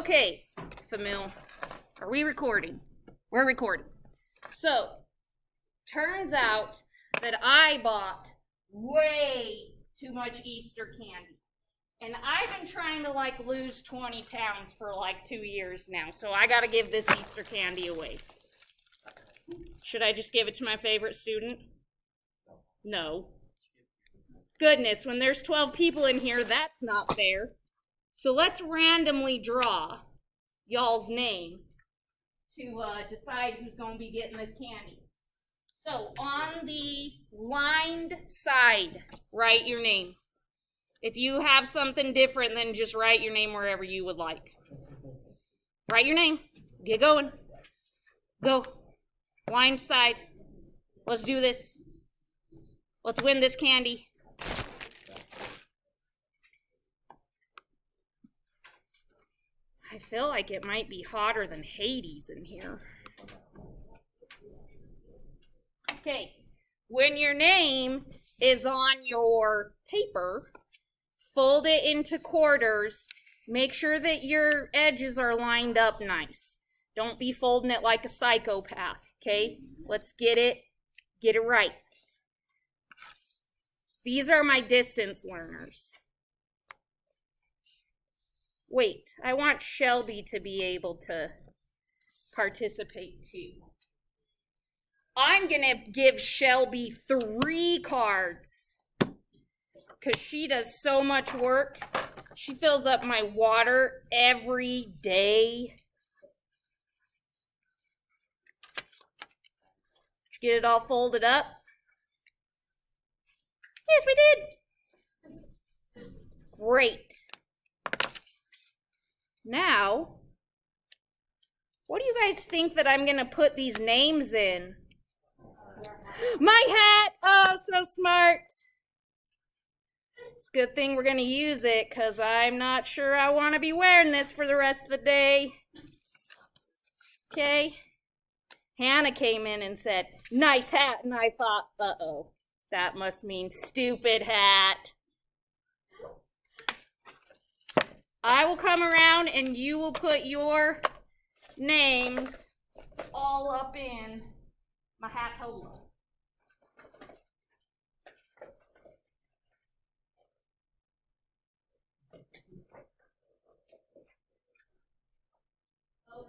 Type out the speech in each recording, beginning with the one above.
Okay, Famil, are we recording? We're recording. So, turns out that I bought way too much Easter candy. And I've been trying to lose 20 pounds for 2 years now. So I gotta give this Easter candy away. Should I just give it to my favorite student? No. Goodness, when there's 12 people in here, that's not fair. So let's randomly draw y'all's name to decide who's going to be getting this candy. So on the lined side, write your name. If you have something different, then just write your name wherever you would like. Write your name. Get going. Go. Lined side. Let's do this. Let's win this candy. I feel like it might be hotter than Hades in here. Okay, when your name is on your paper, fold it into quarters. Make sure that your edges are lined up nice. Don't be folding it like a psychopath, okay? Let's get it right. These are my distance learners. Wait, I want Shelby to be able to participate too. I'm gonna give Shelby 3 cards because she does so much work. She fills up my water every day. Did you get it all folded up? Yes, we did. Great. Now, what do you guys think that I'm going to put these names in? My hat! Oh, so smart. It's a good thing we're going to use it because I'm not sure I want to be wearing this for the rest of the day. Okay. Hannah came in and said, nice hat, and I thought, uh-oh, that must mean stupid hat. I will come around and you will put your names all up in my hat holder. Oh,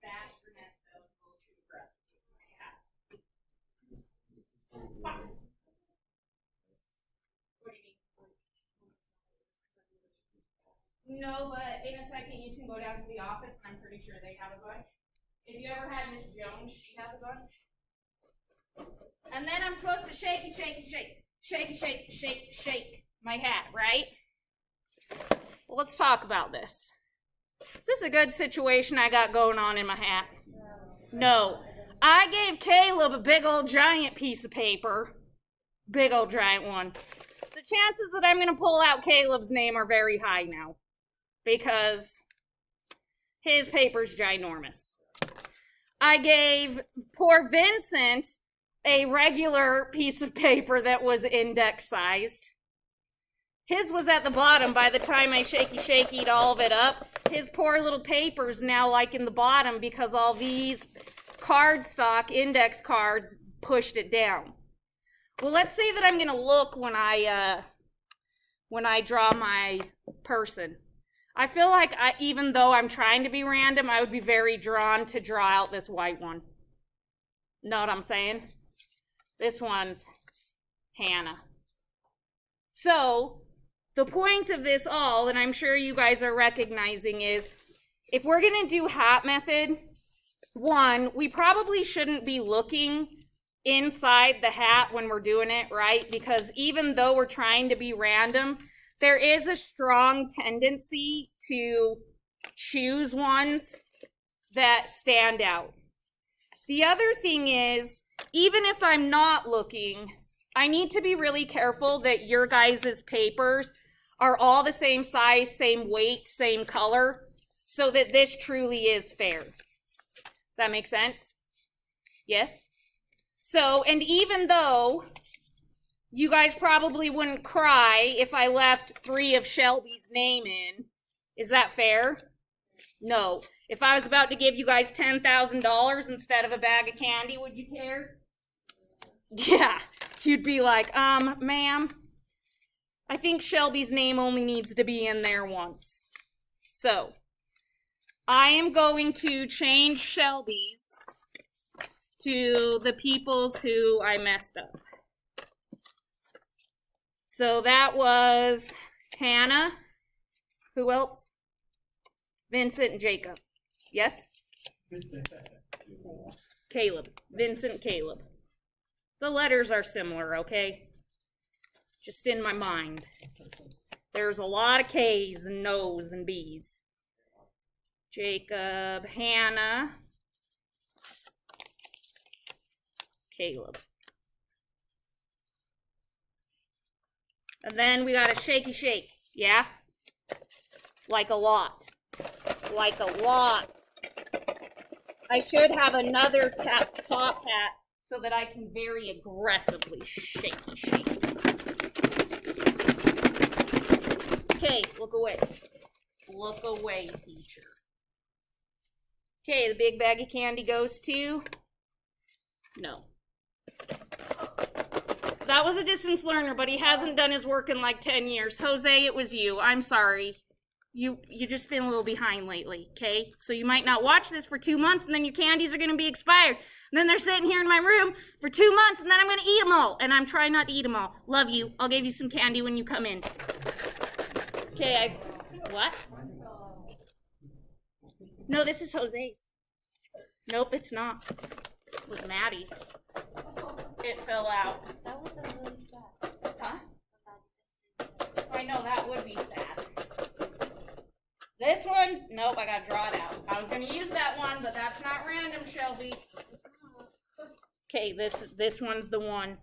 bash Ernesto, a little too aggressive with my hat. Awesome. What do you mean? No, but in a second you can go down to the office and I'm pretty sure they have a bunch. If you ever had Miss Jones, she has a bunch. And then I'm supposed to shake my hat, right? Well, let's talk about this. Is this a good situation I got going on in my hat? No. I gave Caleb a big old giant piece of paper. Big old giant one. The chances that I'm going to pull out Caleb's name are very high now. Because his paper's ginormous. I gave poor Vincent a regular piece of paper that was index sized. His was at the bottom by the time I shakied all of it up. His poor little paper's now in the bottom because all these cardstock index cards pushed it down. Well, let's say that I'm going to look when I draw my person. I feel like even though I'm trying to be random, I would be very drawn to draw out this white one. Know what I'm saying? This one's Hannah. So, the point of this all, and I'm sure you guys are recognizing, is if we're going to do hat method, one, we probably shouldn't be looking inside the hat when we're doing it, right? Because even though we're trying to be random, there is a strong tendency to choose ones that stand out. The other thing is, even if I'm not looking, I need to be really careful that your guys' papers are all the same size, same weight, same color, so that this truly is fair. Does that make sense? Yes? So, and even though you guys probably wouldn't cry if I left 3 of Shelby's name in. Is that fair? No. If I was about to give you guys $10,000 instead of a bag of candy, would you care? Yeah. You'd be like, ma'am, I think Shelby's name only needs to be in there once. So, I am going to change Shelby's to the people's who I messed up. So that was Hannah. Who else? Vincent and Jacob. Yes? Caleb. Vincent, Caleb. The letters are similar, okay? Just in my mind. There's a lot of K's and No's and B's. Jacob, Hannah, Caleb. And then we got a shaky shake, yeah? Like a lot. Like a lot. I should have another top hat so that I can very aggressively shaky shake. Okay, look away. Look away, teacher. Okay, the big bag of candy goes to... No. That was a distance learner, but he hasn't done his work in like 10 years. Jose, it was you. I'm sorry. You just been a little behind lately, okay? So you might not watch this for 2 months, and then your candies are going to be expired. And then they're sitting here in my room for 2 months, and then I'm going to eat them all. And I'm trying not to eat them all. Love you. I'll give you some candy when you come in. Okay, what? No, this is Jose's. Nope, it's not. It was Maddie's. It fell out. That would have been really sad. Huh? I know, that would be sad. This one, nope, I gotta draw it out. I was gonna use that one, but that's not random, Shelby. Okay, this one's the one.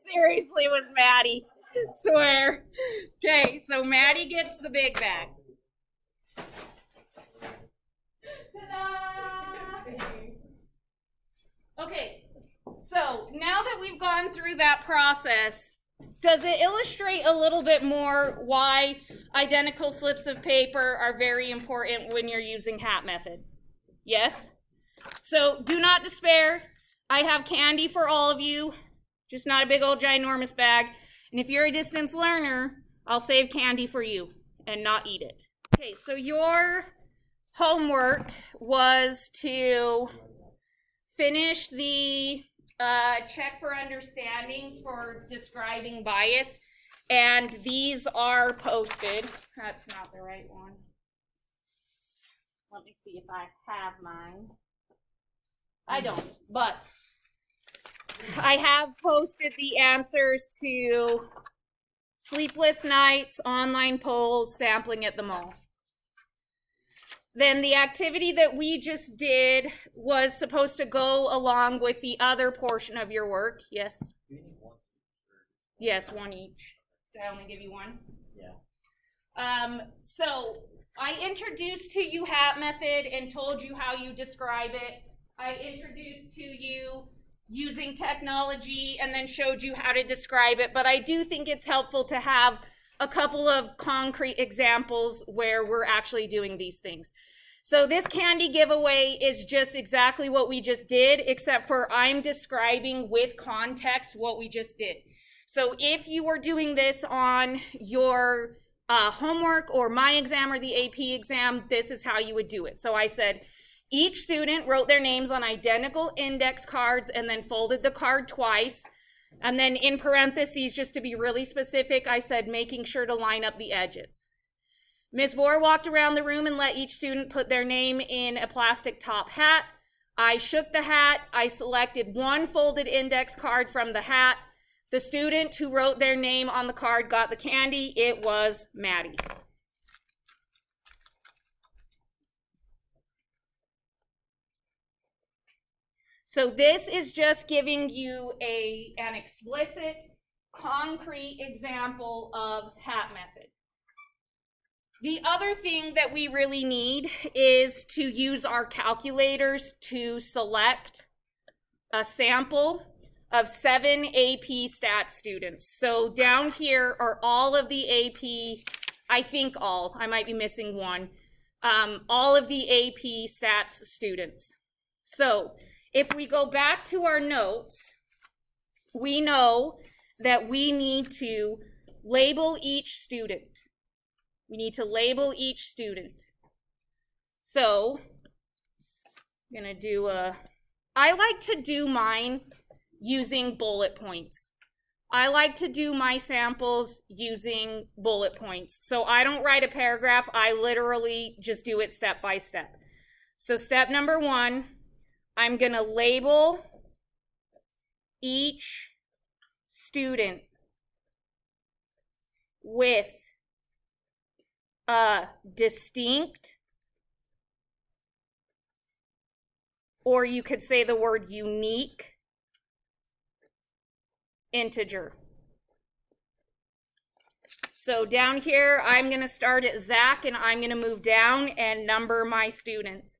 Seriously, it was Maddie. Swear. Okay, so Maddie gets the big bag. Ta-da! Okay, so now that we've gone through that process, does it illustrate a little bit more why identical slips of paper are very important when you're using hat method? Yes? So do not despair. I have candy for all of you, just not a big old ginormous bag. And if you're a distance learner, I'll save candy for you and not eat it. Okay, so your homework was to finish the check for understandings for describing bias, and these are posted. That's not the right one. Let me see if I have mine. I don't, but I have posted the answers to sleepless nights, online polls, sampling at the mall. Then the activity that we just did was supposed to go along with the other portion of your work. Yes? Yes, one each. Did I only give you one? Yeah. So I introduced to you hat method and told you how you describe it. I introduced to you using technology and then showed you how to describe it. But I do think it's helpful to have a couple of concrete examples where we're actually doing these things. So this candy giveaway is just exactly what we just did, except for I'm describing with context what we just did. So if you were doing this on your homework or my exam or the AP exam, this is how you would do it. So I said, each student wrote their names on identical index cards and then folded the card twice. And then in parentheses, just to be really specific, I said, making sure to line up the edges. Ms. Vore walked around the room and let each student put their name in a plastic top hat. I shook the hat. I selected one folded index card from the hat. The student who wrote their name on the card got the candy. It was Maddie. So this is just giving you an explicit, concrete example of hat method. The other thing that we really need is to use our calculators to select a sample of 7 AP Stats students. So down here are all of the AP I think all, I might be missing one, all of the AP stats students. So if we go back to our notes, we know that we need to label each student. We need to label each student. So I'm gonna do I like to do mine using bullet points. I like to do my samples using bullet points. So I don't write a paragraph, I literally just do it step by step. So step number 1, I'm gonna label each student with a distinct, or you could say the word unique, integer. So down here, I'm going to start at Zach, and I'm going to move down and number my students.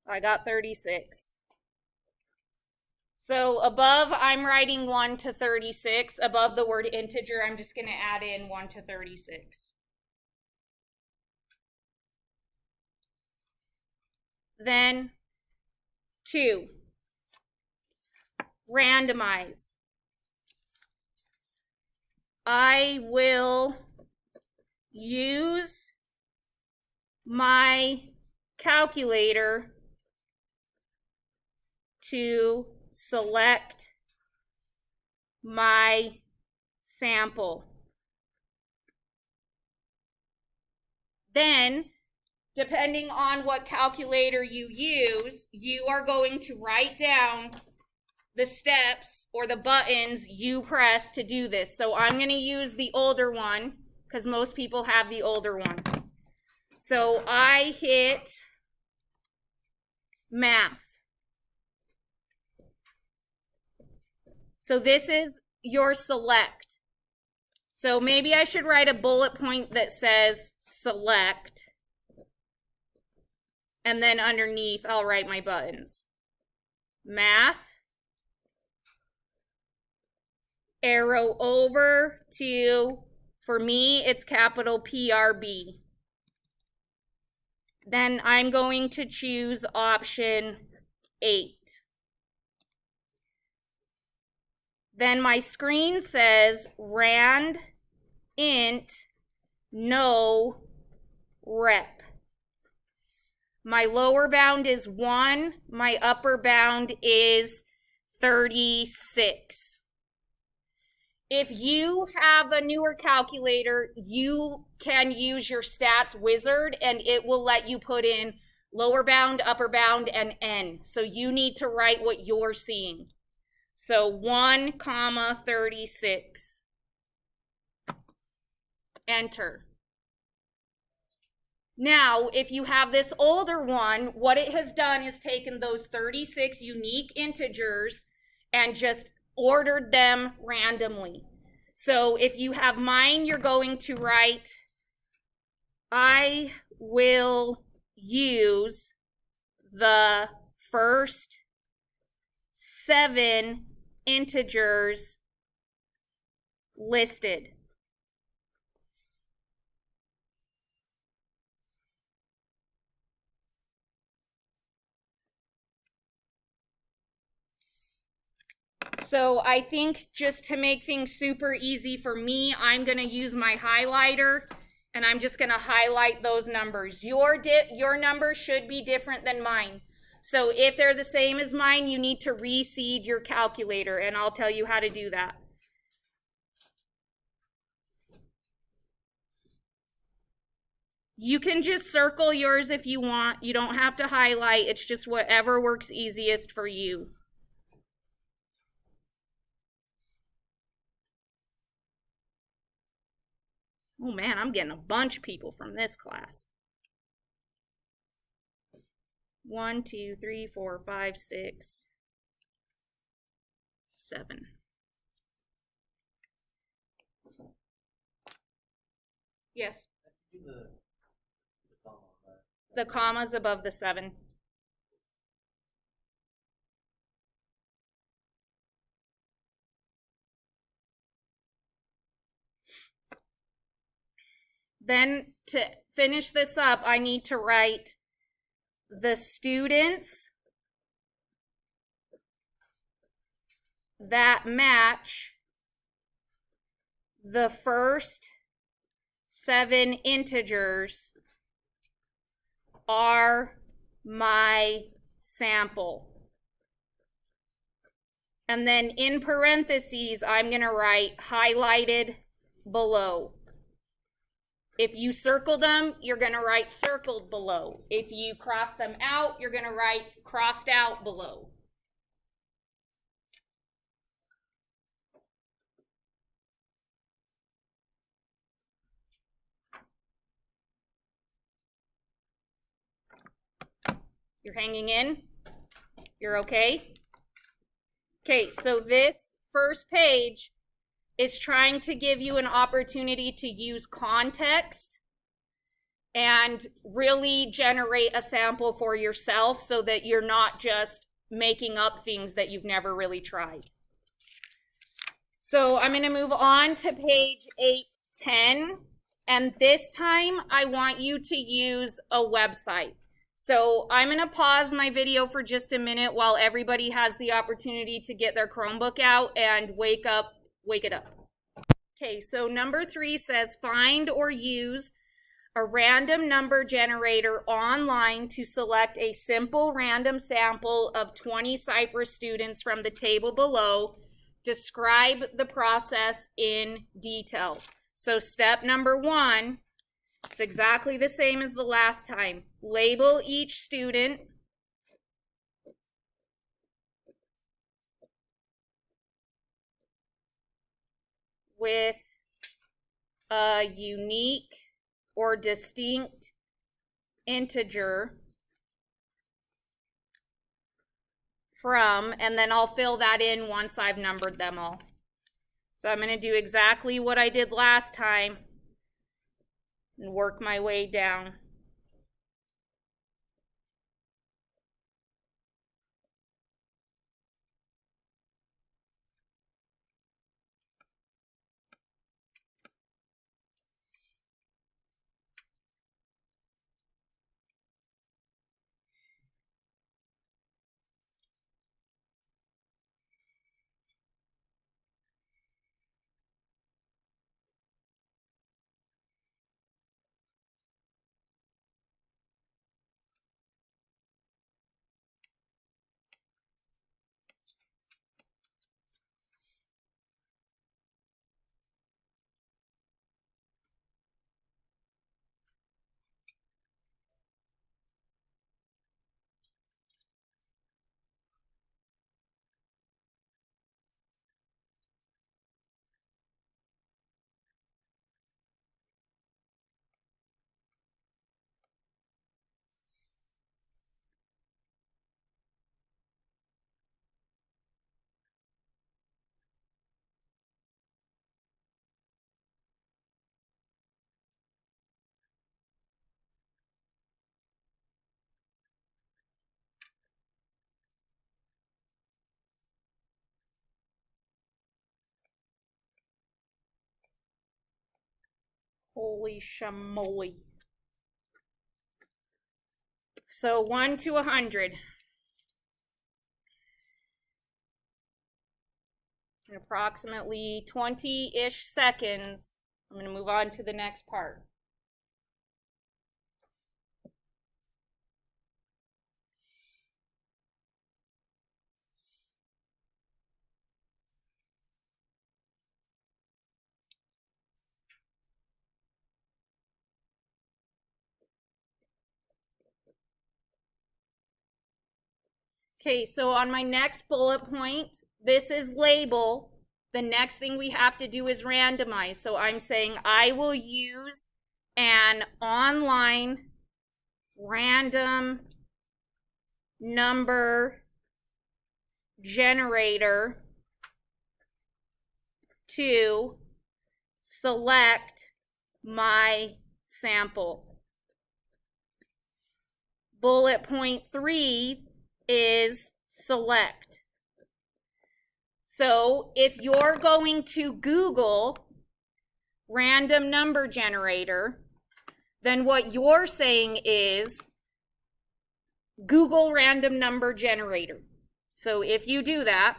I got 36. So above, I'm writing 1 to 36. Above the word integer, I'm just going to add in 1 to 36. Then 2, randomize. I will use my calculator to select my sample. Then, depending on what calculator you use, you are going to write down the steps or the buttons you press to do this. So I'm going to use the older one because most people have the older one. So I hit math. So this is your select. So maybe I should write a bullet point that says select. And then underneath, I'll write my buttons. Math. Arrow over to, for me, it's capital PRB. Then I'm going to choose option 8. Then my screen says rand int no rep. My lower bound is 1, my upper bound is 36. If you have a newer calculator, you can use your stats wizard and it will let you put in lower bound, upper bound, and n. So you need to write what you're seeing. So 1, 36. Enter. Now, if you have this older one, what it has done is taken those 36 unique integers and just ordered them randomly. So if you have mine, you're going to write, I will use the first 7 integers listed. So I think just to make things super easy for me, I'm going to use my highlighter and I'm just going to highlight those numbers. Your numbers should be different than mine. So if they're the same as mine, you need to reseed your calculator, and I'll tell you how to do that. You can just circle yours if you want. You don't have to highlight. It's just whatever works easiest for you. Oh man, I'm getting a bunch of people from this class. 1, 2, 3, 4, 5, 6, 7. Yes. The commas above the 7. Then to finish this up, I need to write the students that match the first 7 integers are my sample. And then in parentheses, I'm going to write highlighted below. If you circle them, you're going to write circled below. If you cross them out, you're going to write crossed out below. You're hanging in? You're okay? Okay, so this first page is trying to give you an opportunity to use context and really generate a sample for yourself so that you're not just making up things that you've never really tried. So I'm going to move on to page 810, and this time I want you to use a website. So I'm going to pause my video for just a minute while everybody has the opportunity to get their Chromebook out and wake it up. Okay, so number 3 says find or use a random number generator online to select a simple random sample of 20 Cypress students from the table below. Describe the process in detail. So step number 1, it's exactly the same as the last time. Label each student with a unique or distinct integer from, and then I'll fill that in once I've numbered them all. So I'm going to do exactly what I did last time and work my way down. Holy shamoly. So 1 to 100. In approximately 20-ish seconds, I'm going to move on to the next part. Okay, so on my next bullet point, this is label. the next thing we have to do is randomize. So I'm saying I will use an online random number generator to select my sample. Bullet point 3 is select. So if you're going to Google random number generator, then what you're saying is Google random number generator. So if you do that,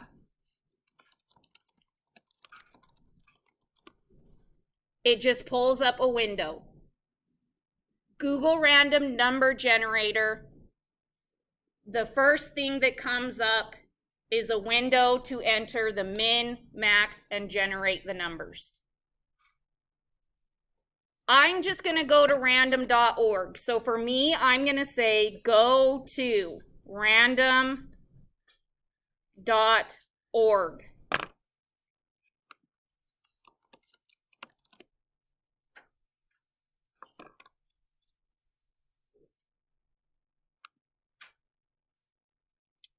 it just pulls up a window. Google random number generator. The first thing that comes up is a window to enter the min, max, and generate the numbers. I'm just going to go to random.org. So for me, I'm going to say go to random.org.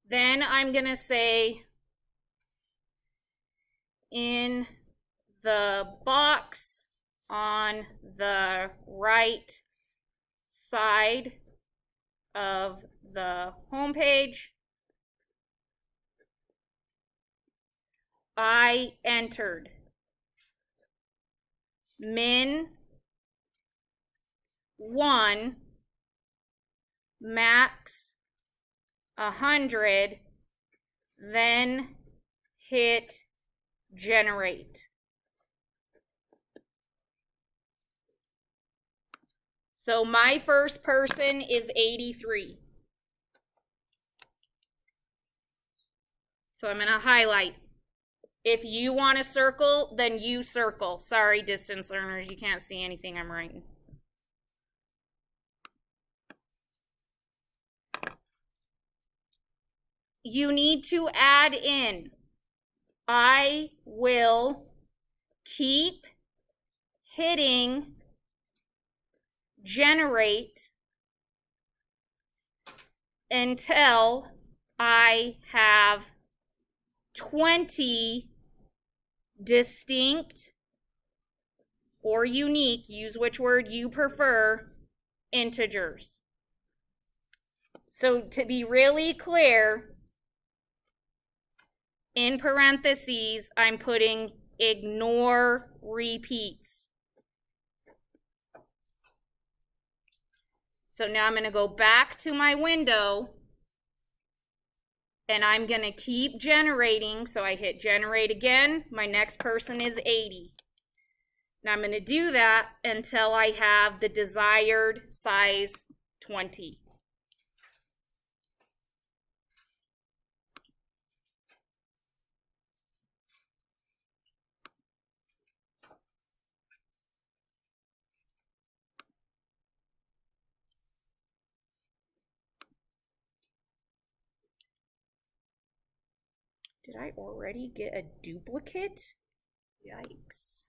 Then I'm going to say in the box on the right side of the home page, I entered min 1, max 100, then hit generate. So my first person is 83. So I'm going to highlight. If you want to circle, then you circle. Sorry, distance learners, you can't see anything I'm writing. You need to add in, I will keep hitting generate until I have 20 distinct or unique, use which word you prefer, integers. So to be really clear, in parentheses, I'm putting ignore repeats. So now I'm going to go back to my window and I'm going to keep generating. So I hit generate again. My next person is 80. Now I'm going to do that until I have the desired size 20. Did I already get a duplicate? Yikes.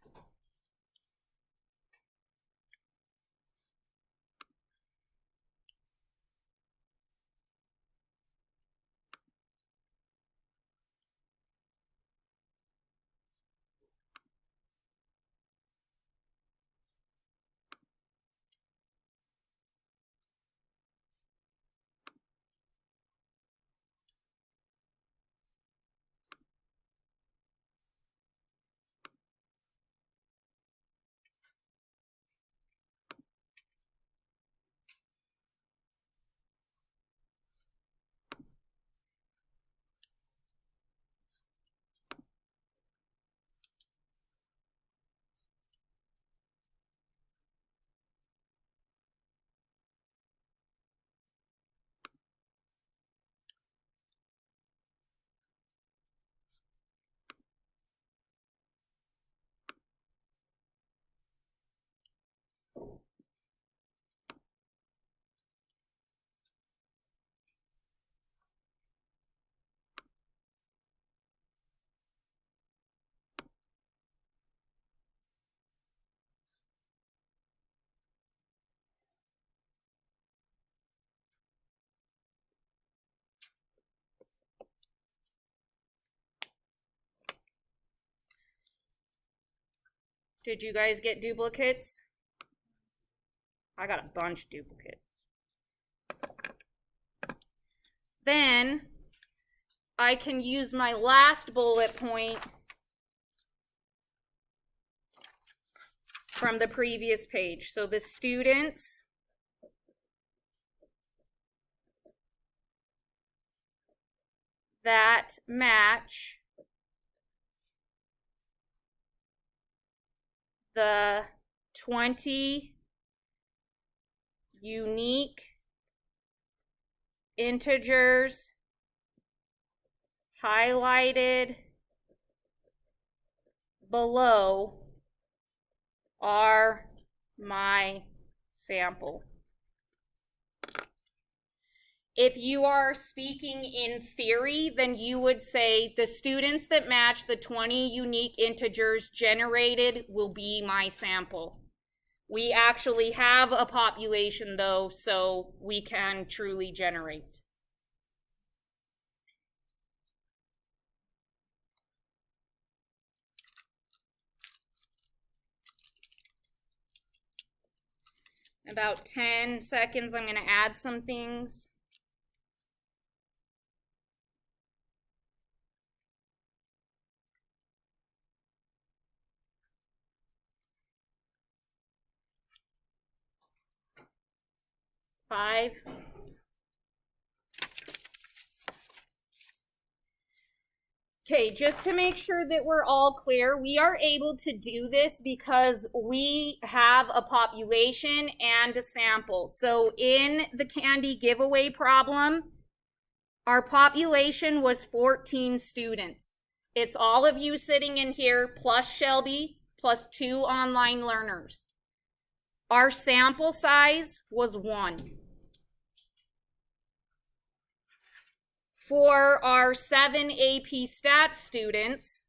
Did you guys get duplicates? I got a bunch of duplicates. Then I can use my last bullet point from the previous page. So the students that match the 20 unique integers highlighted below are my sample. If you are speaking in theory, then you would say the students that match the 20 unique integers generated will be my sample. We actually have a population though, so we can truly generate. In about 10 seconds, I'm going to add some things. Five. Okay, just to make sure that we're all clear, we are able to do this because we have a population and a sample. So in the candy giveaway problem, our population was 14 students. It's all of you sitting in here plus Shelby plus 2 online learners. Our sample size was 1. For our 7 AP Stats students,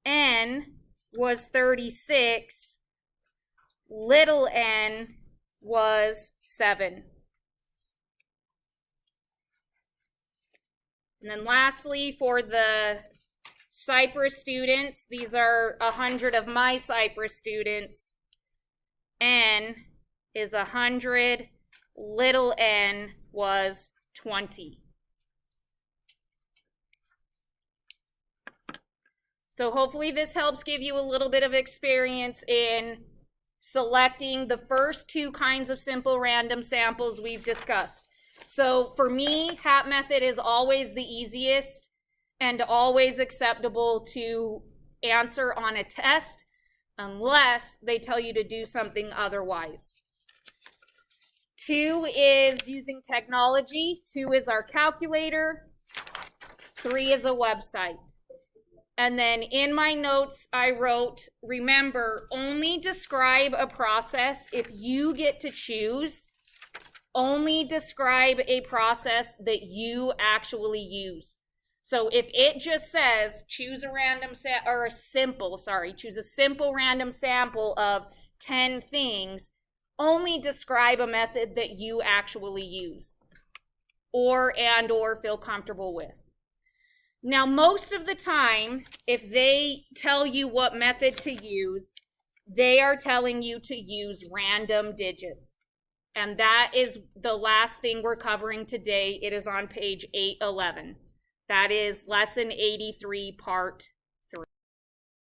N was 36, little n was 7. And then lastly, for the Cypress students, these are 100 of my Cypress students, N is 100, little n was 20. So hopefully this helps give you a little bit of experience in selecting the first 2 kinds of simple random samples we've discussed. So for me, HAP method is always the easiest and always acceptable to answer on a test unless they tell you to do something otherwise. 2 is using technology. 2 is our calculator. 3 is a website. And then in my notes, I wrote, remember, only describe a process if you get to choose. Only describe a process that you actually use. So if it just says choose a random choose a simple random sample of 10 things, only describe a method that you actually use or feel comfortable with. Now, most of the time, if they tell you what method to use, they are telling you to use random digits. And that is the last thing we're covering today. It is on page 811. That is lesson 83, part